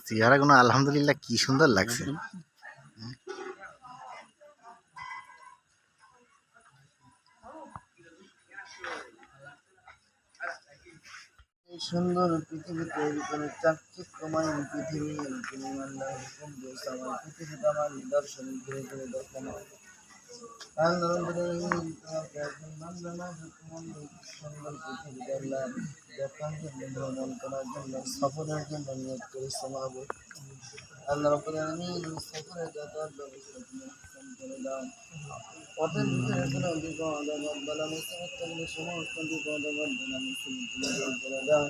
চেহারাগুলো আলহামদুলিল্লাহ কি সুন্দর লাগছে। এই সুন্দর পৃথিবী তৈরি করে চাকচিক্যময় পৃথিবী তুমি আল্লাহ হুকুম দিয়েছ আমার পৃথিবীটা আমার নিদর্শন ঘুরে ঘুরে দেখানো। সুন্দর পৃথিবী দেখলাম দেখার জন্য ভ্রমণ করার জন্য সফরের জন্য নিয়োগ করেছে মাহবুব আল্লাহ রাব্বুল আলামিন। সফরের যাতায়াত ব্যবস্থা তুমি করে দাও। পথের ভিতরে কোনো বিপদ আপদ বালা মুসিবত থাকলে সমস্ত বিপদ আপদ বালা মুসিবত তুমি দূর করে দাও।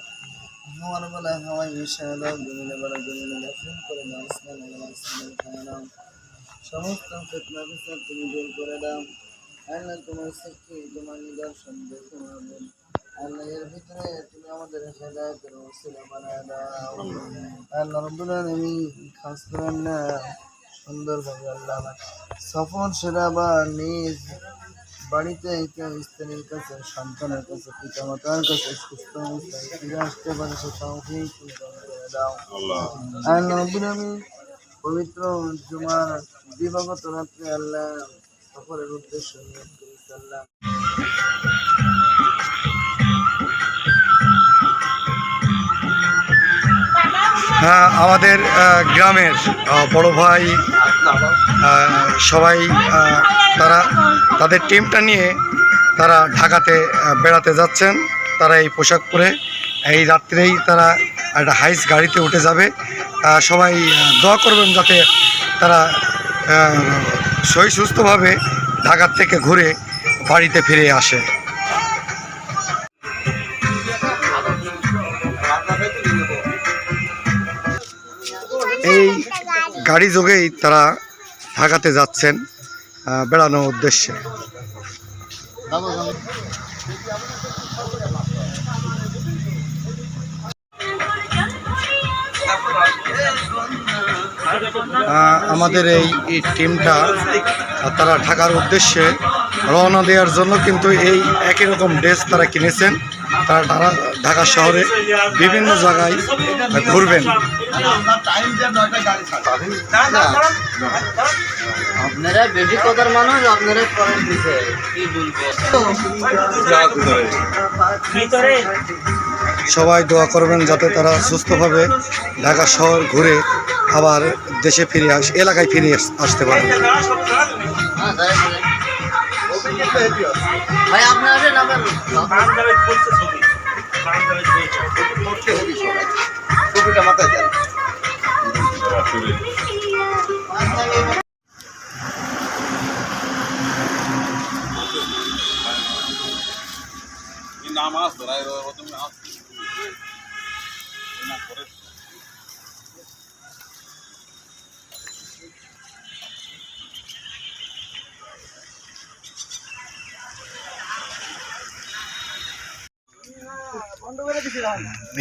হাওয়ার বেলা হাওয়ায় মিশিয়ে দাও, জমিনে বেলা জমিনে দর্শন করে দাও, আসমানে বেলা আসমানে উঠায় দাও। সমস্ত ফিতনা ফিসাদ তুমি দূর করে দাও। আল্লাহ তোমার সৃষ্টি তোমার নিদর্শন দেখে মাহবুব আল্লাহ এর ভিতরে তুমি আমাদের হেদায়েতের ওসিলা বানায় দাও। আল্লাহ রাব্বুল আলামিন খাস করেন না সুন্দরভাবে আল্লাহ সফর সেরা বা নিজ বাড়িতে স্ত্রীর কাছে সন্তানের কাছে পিতা মাতার কাছে সুস্থ অবস্থায় ফিরে আসতে পারে সে তৌফিক করে দাও। আল্লাহ রাব্বুল আলামিন পবিত্র জুমার দিবাগত রাত্রে আল্লাহ সফরের উদ্দেশ্য নিয়োগ করেছে আল্লাহ। হ্যাঁ, আমাদের গ্রামের বড় ভাই সবাই তারা তাদের টিমটা নিয়ে তারা ঢাকাতে বেড়াতে যাচ্ছেন। তারা এই পোশাক পরে এই রাত্রেই তারা একটা হাইস গাড়িতে উঠে যাবে। সবাই দোয়া করবেন যাতে তারা সহি সুস্থভাবে ঢাকার থেকে ঘুরে বাড়িতে ফিরে আসে। এই গাড়ি যোগেই তারা ঢাকাতে যাচ্ছেন বেড়ানোর উদ্দেশ্যে। আমাদের এই টিমটা তারা ঢাকার উদ্দেশ্যে রওনা দেওয়ার জন্য কিন্তু এই একই রকম ড্রেস তারা কিনেছেন। তারা ঢাকা শহরে বিভিন্ন জায়গায় ঘুরবেন। আপনারা বেশি কথার মানুষ, আপনারা করেন দিছে কি বলবো। সবাই দোয়া করবেন যাতে তারা সুস্থভাবে ঢাকা শহর ঘুরে আবার দেশে ফিরে এলাকায় ফিরে আসতে পারে। ভাই আপনার মাথায় দেন। নামাজ ধরাই তুমি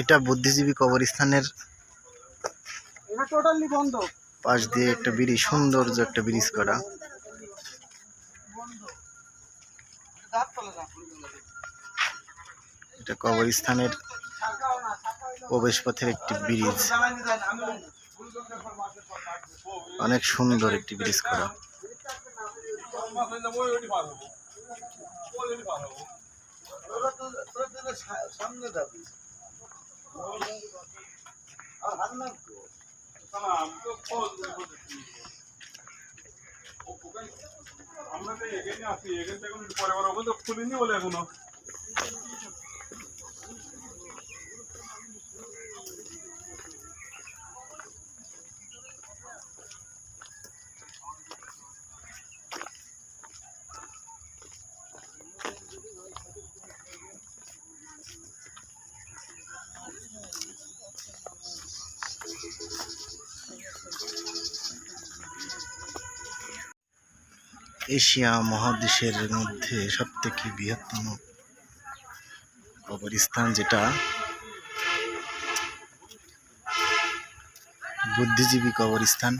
এটা বুদ্ধিজীবী কবরস্থানের পাশ দিয়ে একটা ব্রিজ, সৌন্দর্য একটা ব্রিজ করা। এটা কবরস্থানের প্রবেশ পথের একটি ব্রিজ, অনেক সুন্দর একটি ব্রিজ করা। আমরা তো এখানে আছি, এখান থেকে পরে পরে খুলিনি বলে এখনো। এশিয়া মহাদেশের মধ্যে সবথেকে বৃহত্তম কবরস্থান, যেটা বুদ্ধিজীবী কবরস্থান।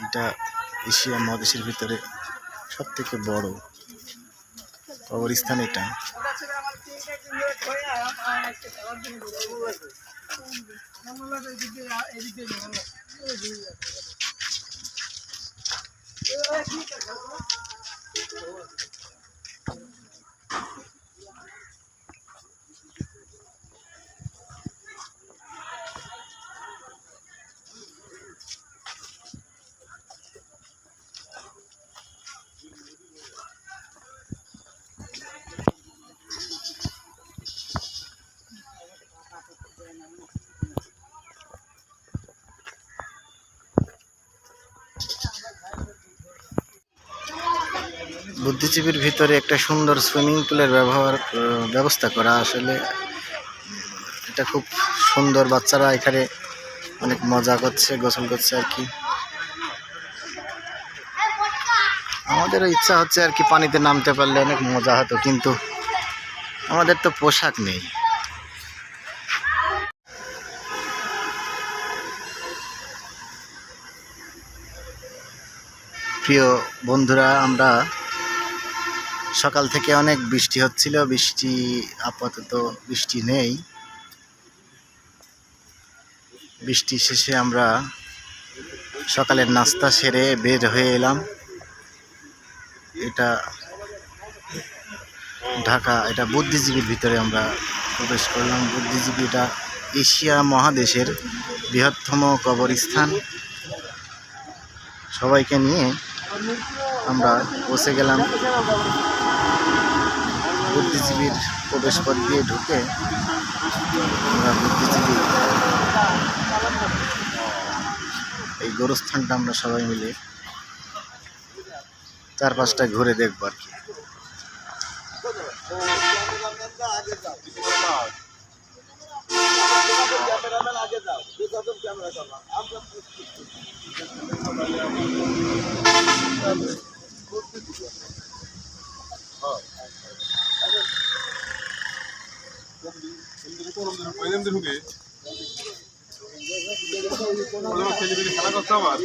এটা এশিয়া মহাদেশের ভিতরে সবথেকে বড় কবরস্থান এটা। বুদ্ধিজীবীর ভিতরে একটা সুন্দর সুইমিং পুলের ব্যবস্থা করা, আসলে এটা খুব সুন্দর। বাচ্চারা এখানে অনেক মজা করছে, গোসল করছে আর কি। আমাদেরও ইচ্ছা হচ্ছে আর কি পানিতে নামতে পারলে অনেক মজা হতো, কিন্তু আমাদের তো পোশাক নেই। প্রিয় বন্ধুরা, আমরা সকাল থেকে অনেক বৃষ্টি হচ্ছিল, বৃষ্টি আপাতত বৃষ্টি নেই। বৃষ্টি শেষে আমরা সকালের নাস্তা সেরে বের হয়ে এলাম। এটা ঢাকা, এটা বুদ্ধিজীবীর ভিতরে আমরা প্রবেশ করলাম। বুদ্ধিজীবী এটা এশিয়া মহাদেশের বৃহত্তম কবরস্থান। সবাইকে নিয়ে আমরা পৌঁছে গেলাম বুদ্ধিজীবীর প্রবেশ পথ দিয়ে ঢুকে। আমরা বুদ্ধিজীবী এই গোরস্থানটা আমরা সবাই মিলে চারপাশটা ঘুরে দেখব আর কি। ঢুকে খেলা করতে আবার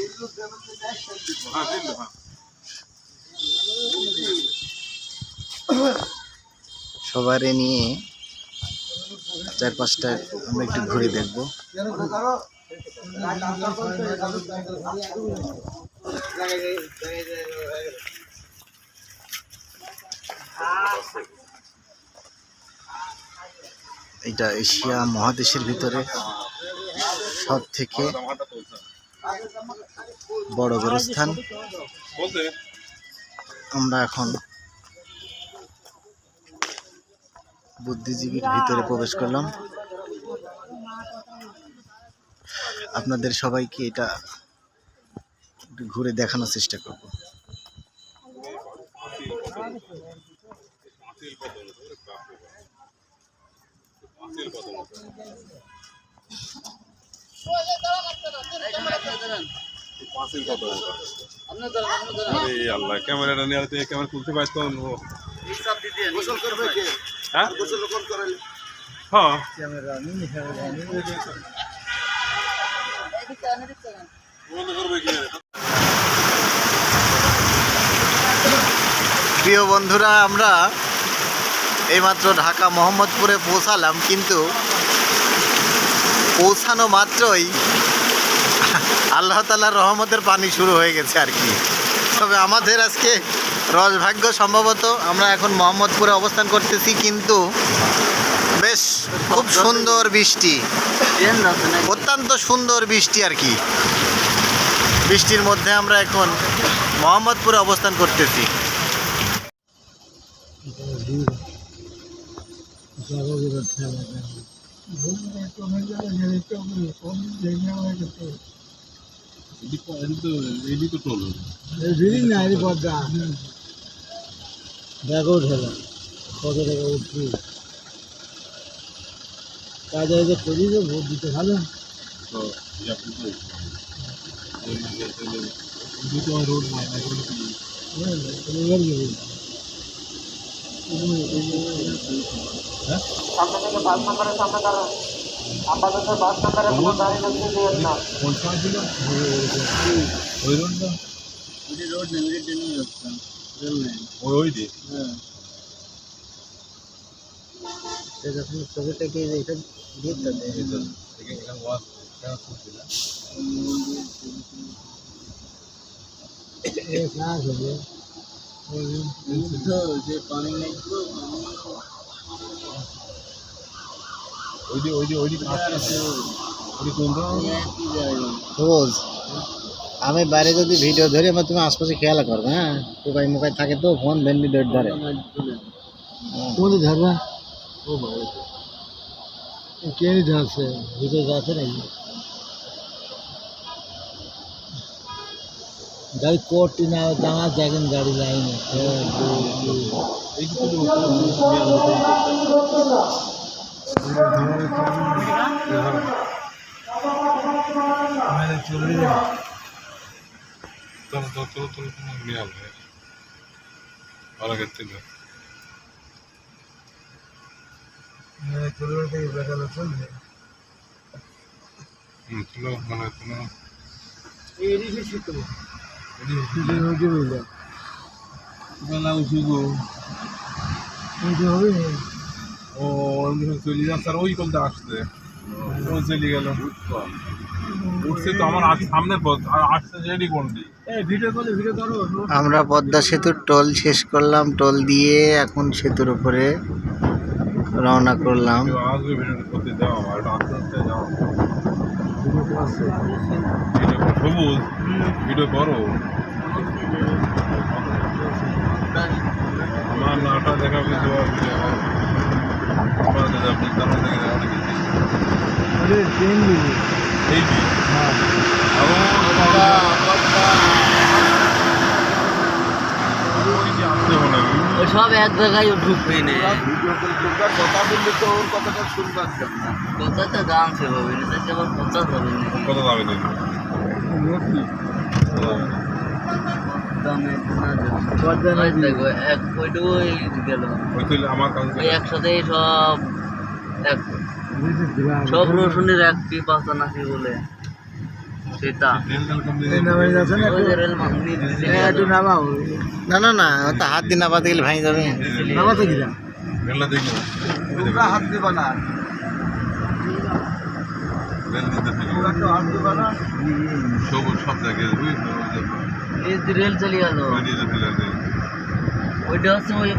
সবারে নিয়ে চারপাশটা আমরা একটু ঘুরে দেখব। এটা এশিয়া মহাদেশের ভিতরে সব থেকে বড় গোরস্থান। আমরা এখন বুদ্ধিজীবীর ভিতরে প্রবেশ করলাম। আপনাদের সবাইকে এটা একটু ঘুরে দেখানোর চেষ্টা করব। আল্লাহ, ক্যামেরাটা নিয়ে ক্যামেরা তুলতে পারতো। হ্যাঁ, প্রিয় বন্ধুরা, আমরা এইমাত্র ঢাকা মোহাম্মদপুরে পৌঁছালাম, কিন্তু পৌঁছানো মাত্রই আল্লাহ তাআলার রহমতের পানি শুরু হয়ে গেছে আর কি। তবে আমাদের আজকে রসভাগ্য, সম্ভবত আমরা এখন মোহাম্মদপুরে অবস্থান করতেছি, কিন্তু বেশ খুব সুন্দর বৃষ্টি, অত্যন্ত সুন্দর বৃষ্টি আর কি। বৃষ্টির মধ্যে আমরা এখন মোহাম্মদপুরে অবস্থান করতেছি। দেখো ঠেলা কত টাকা উঠছি, কাজে যে করি যে ভোট দিতে ভালো। রোড যখন ছবিটা কি এটা দিয়ে যে পানি নেই রোজ আমি বাইরে যদি ভিডিও ধরি আমার তুমি আশপাশে খেয়াল করবে, হ্যাঁ পোকাই মোকাই থাকে তো ফোন ভেন্ডি ধরে কোন ধরবা ও ভাই কে ধরছে ভিডিও যাচ্ছে নাকি গাড়ি কোটি না দাঁড়া দেখেন গাড়ি লাইনে চলে যায় চলে যাচ্ছে আর ওই কলটা আসছে ও চলে গেল উঠছে তো আমার সামনের পথ আর আসছে যেটি কোনটি আমরা পদ্মা সেতুর টোল শেষ করলাম, টোল দিয়ে এখন সেতুর উপরে রওনা করলাম। আসবে ভিডিওটা করতে যাও আর আস্তে আস্তে যাও সবুজ ভিডিও করো আমার নাটা দেখাবে সব এক জায়গায় ঢুকবে না কথা বললে তো ওর কথাটা শুনবার না কথাটা দাম সে হবে না তাই আবার কথা হবে না কত দামে দেবে দামে দেখো এক ওইটুকুই গেল ওই তো আমার কাছে ওই একসাথেই সব এক সব রসুনের একটি পাতা নাকি বলে সেটা না না না তো হাত দিয়ে নামাতে গেলে ভাঙে যাবে। নামাতে গিলা মেলা দেখো হাত দিবা না সব জায়গায় রেল চলে গেল ওইটা হচ্ছে ওই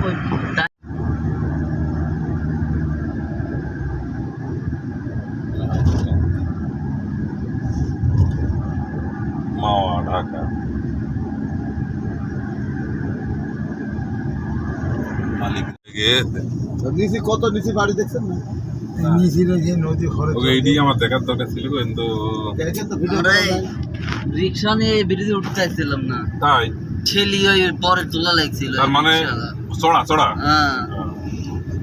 মাওয়া ঢাকা মালিক নিচে কত নিচে বাড়ি দেখছেন না নিচে যে নদী খরচ ওকে এইটি আমার দেখার দরকার ছিল কিন্তু রিক্সা নিয়ে ব্রিজে উঠতে চাইছিলাম না তাই ছেলি ওই পরে তোলা লাগছিল তার মানে চড়া চড়া হ্যাঁ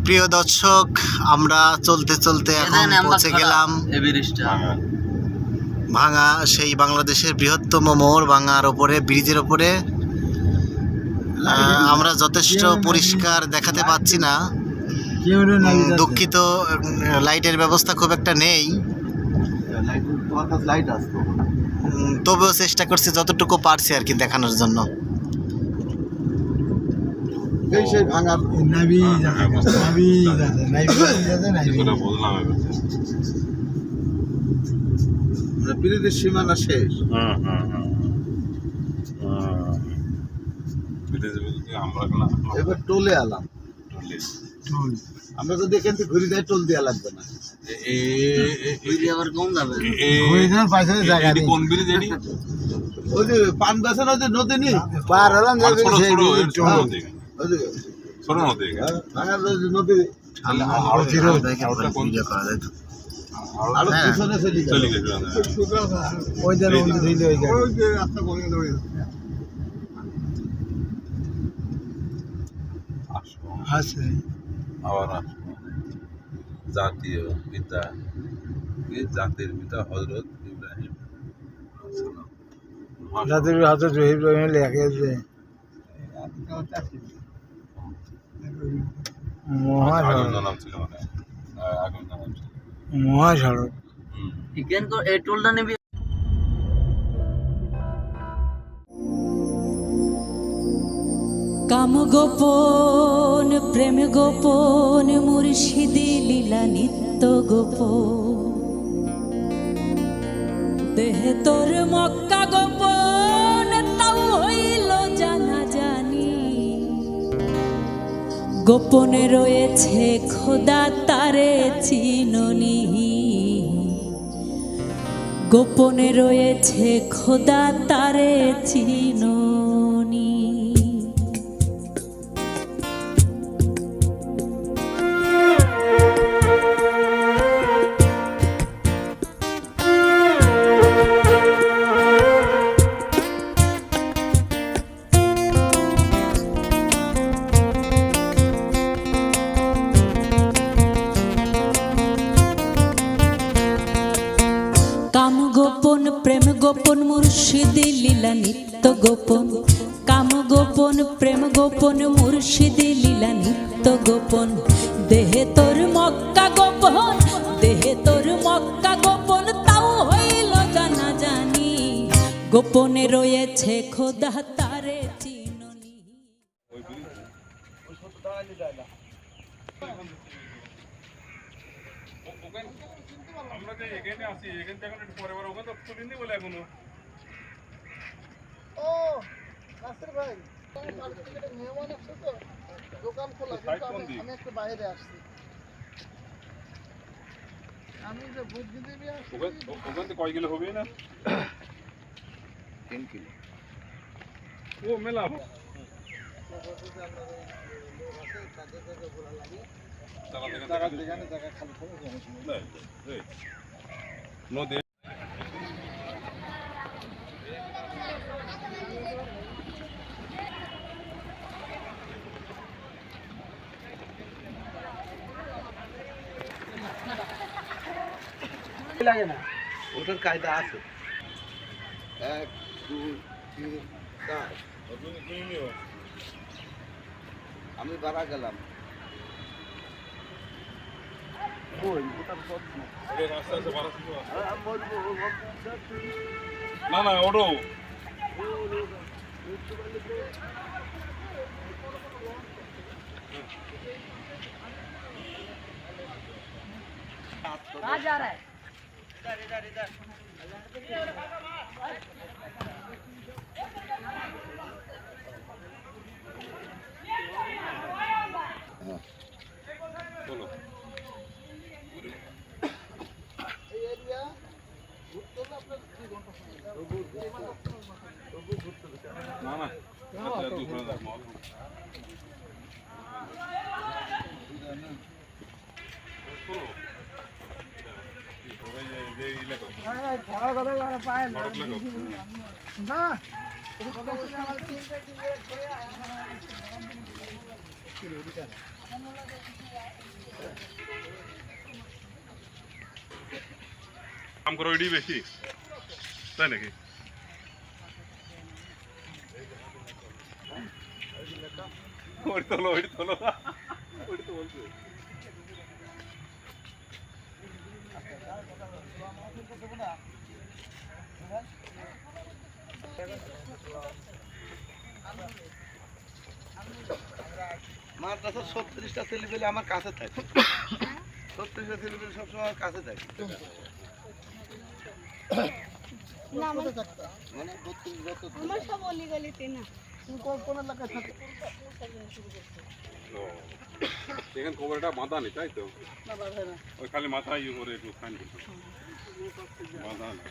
প্রিয় দর্শক, আমরা চলতে চলতে এখন পৌঁছে গেলাম এই ব্রিজটা ভাঙা সেই বাংলাদেশের বৃহত্তম মোড় ভাঙার ওপরে, ব্রিজের ওপরে। আমরা যথেষ্ট পরিষ্কার দেখাতে পাচ্ছি না, দুঃখিত, লাইটের ব্যবস্থা খুব একটা নেই, তবুও চেষ্টা করছি যতটুকু পারছি আর কি দেখানোর জন্য। ব্রিজের সীমানা শেষ এবার টোলে আলাম আমরা যদি এখান থেকে ঘুরে যাই টোল দেওয়া লাগবে না আবার কম যাবে কোন ব্রিজ এটি ওই যে পান গাছের ওই যে নদী নেই পার হলাম ছোট নদী ভাঙার নদী আরো পিছনে চলে গেল ওই যে রাস্তা করে গেল আছে আবার জাতীয় পিতা জাতির পিতা হযরত ইব্রাহিম জাতির হযরত ইব্রাহিম লেখে যে মহাসড়ক এই টোলটা নেবে কাম গোপন প্রেম গোপন মুরি মুর্শিদি লীলা নিত্য গোপন, দেহে তোর মক্কা গোপন, তাও হইল জানা জানি। গোপনে রয়েছে খোদা তারে চিননি, গোপনে রয়েছে খোদা তারে চিননি। কাম গোপন প্রেম গোপন মুর্শিদি লীলা নিত্য গোপন, কাম গোপন প্রেম গোপন মুর্শিদি লীলা নিত্য গোপন। দেহে তোর মক্কা গোপন, দেহে তোর মক্কা গোপন, তাও হইল জানা জানি। গোপনে রয়েছে খোদা তারে চিননি। আমরা যে এখানে আছি, এখান থেকে এখন একটু পরে পরে ওখানে তো তুলিনি বলে এখনো। ও নাসির ভাই, মেহমান আসছে তো, দোকান খোলা, কিন্তু আমি একটু বাইরে আসছি। আমি যে বুদ্ধিজীবী আসছি। ওখান থেকে কয় কিলো হবে না? 3 কিলো। ও মেলা নদী। লাগে না, ওটার কায়দা আছে। 1 2 3 4। আমি বাড়া গেলাম। না না ওটো जा रहा है। চলো। না না কাম করো এটি বেশি, তাই নাকি? ওই তোলো, ওই তোলো, ওই তো বলছে। মাদ্রাসার 36টা ছেলেপেলে আমার কাছে থাকে। 36টা ছেলেপেলে সবসময় আমার কাছে থাকে। মানে আমার সব অলিগলিতে না। কোন এলাকায় থাকে? এখানে খবরটা বাঁধা নেই, তাই তো? ওই খালি মাথা ইয়ে করে একটু ফাইন করতে বাঁধা না।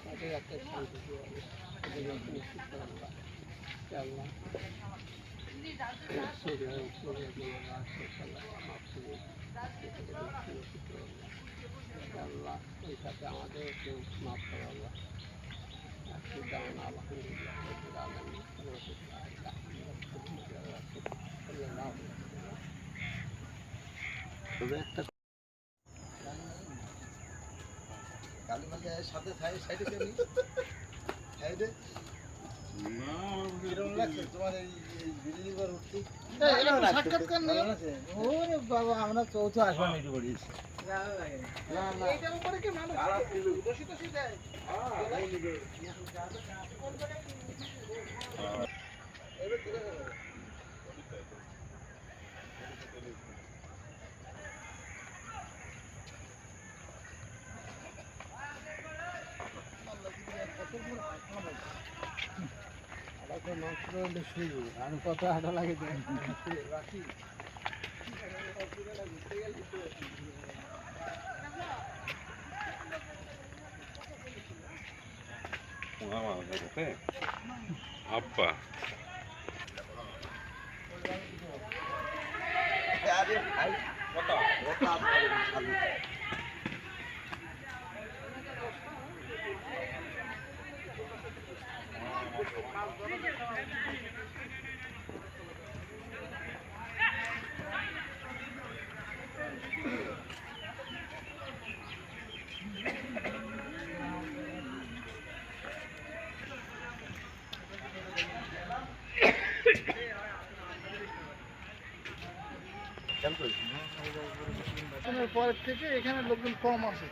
তাদের একটা শান্তি দিয়ে তাদের একটা নিশ্চিত করে আল্লাহ আল্লাহ আল্লাহ ওই সাথে আমাদের একটু মাফ করে আল্লাহ একটু দান সাথে সাইডে সাইডে তোমার এই বিল্ডিং ঘর উঠতে সাক্ষাৎকার নেই। ওরে বাবা আমরা চৌথ আসবান একটু করিয়েছি এইটার উপরে কি মানুষ বসি টসি দেয়? আর কত হাঁটা লাগে রাখি আব্বা পরের থেকে এখানে লোকজন কম আসে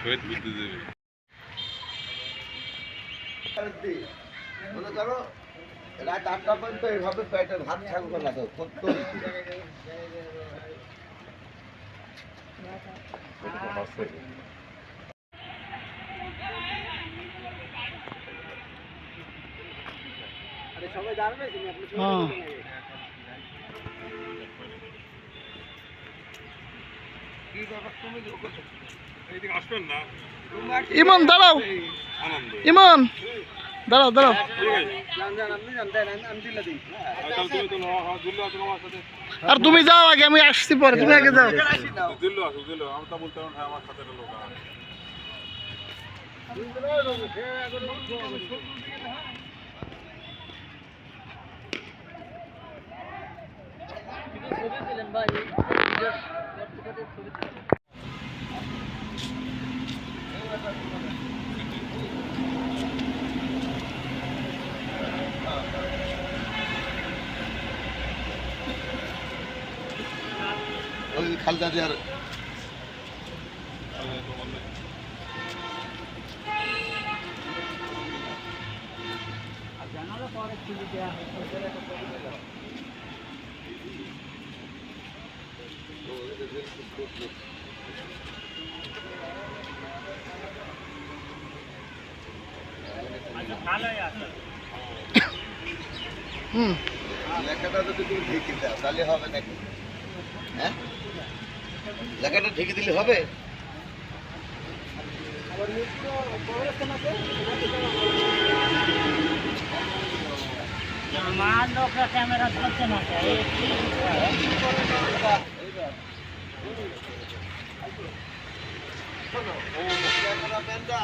শহীদ বুদ্ধিজীবী মনে করো রাত 8টা পর্যন্ত এইভাবে পেটে ভাত থাকবে না তো কত সবাই জানবে এইদিকে আসবেন না ইমন দাঁড়াও ইমন দাঁড়াও দাঁড়াও আর তুমি যাও আগে আমি আসছি পরে তুমি আগে যাও দিল্লু আসো দিল্লু আমি তো বলতে পারবো আমার সাথে একটা লোক আছে ওই খালদা দেওয়ার লেখাটা যদি তুমি ঢেকে দাও তাহলে হবে নাকি? হ্যাঁ লেখাটা ঢেকে দিলে হবে? ক্যামেরা ধরছে না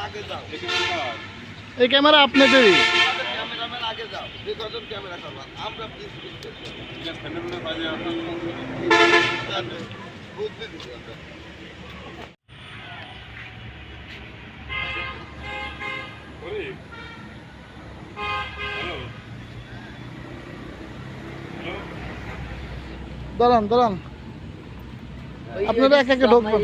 আগে যাও এই ক্যামেরা আপনাদেরই ক্যামেরাম্যান আগে যাও যে কজন ক্যামেরা করবা আমরা প্লিজ বুদ্ধি দিচ্ছি আমরা দাঁড়ান দাঁড়ান আপনারা একে একে ঢুকবেন।